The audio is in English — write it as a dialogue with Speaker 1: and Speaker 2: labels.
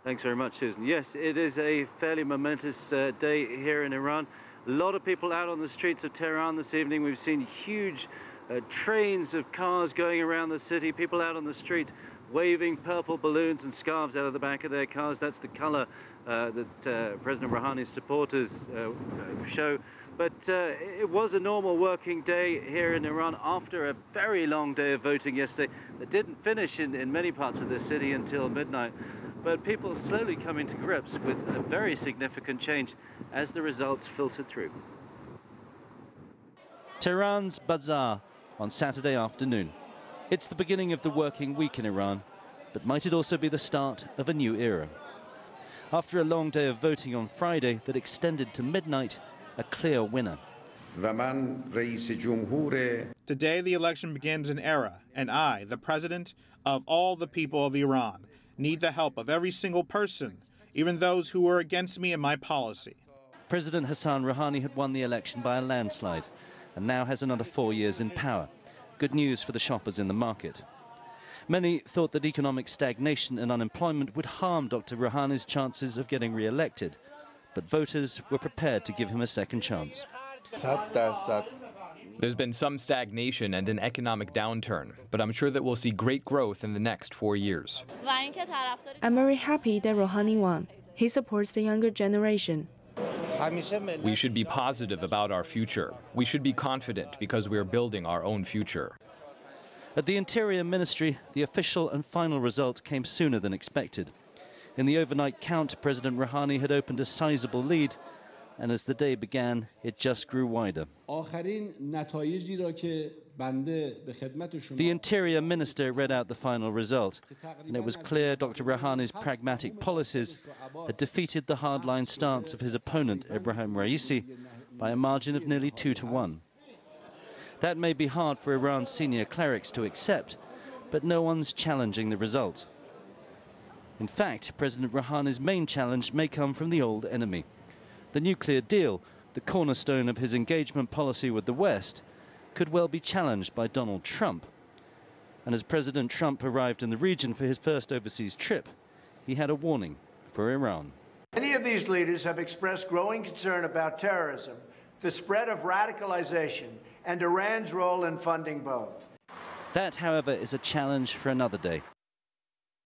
Speaker 1: Thanks very much, Susan. Yes, it is a fairly momentous day here in Iran. A lot of people out on the streets of Tehran this evening. We've seen huge trains of cars going around the city, people out on the street waving purple balloons and scarves out of the back of their cars. That's the color that President Rouhani's supporters show. But it was a normal working day here in Iran after a very long day of voting yesterday that didn't finish in many parts of the city until midnight. But people slowly coming to grips with a very significant change as the results filtered through. Tehran's bazaar on Saturday afternoon. It's the beginning of the working week in Iran, but might it also be the start of a new era? After a long day of voting on Friday that extended to midnight, a clear winner.
Speaker 2: Today the election begins an era, and I, the president of all the people of Iran, need the help of every single person, even those who were against me and my policy.
Speaker 1: President Hassan Rouhani had won the election by a landslide and now has another 4 years in power. Good news for the shoppers in the market. Many thought that economic stagnation and unemployment would harm Dr. Rouhani's chances of getting re-elected, but voters were prepared to give him a second chance.
Speaker 3: There's been some stagnation and an economic downturn, but I'm sure that we'll see great growth in the next 4 years.
Speaker 4: I'm very happy that Rouhani won. He supports the younger generation.
Speaker 3: We should be positive about our future. We should be confident because we are building our own future.
Speaker 1: At the Interior Ministry, the official and final result came sooner than expected. In the overnight count, President Rouhani had opened a sizable lead, and as the day began, it just grew wider. The Interior Minister read out the final result, and it was clear Dr. Rouhani's pragmatic policies had defeated the hardline stance of his opponent, Ibrahim Raisi, by a margin of nearly 2-1. That may be hard for Iran's senior clerics to accept, but no one's challenging the result. In fact, President Rouhani's main challenge may come from the old enemy. The nuclear deal, the cornerstone of his engagement policy with the West, could well be challenged by Donald Trump. And as President Trump arrived in the region for his first overseas trip, he had a warning for Iran.
Speaker 5: Many of these leaders have expressed growing concern about terrorism, the spread of radicalization, and Iran's role in funding both.
Speaker 1: That, however, is a challenge for another day.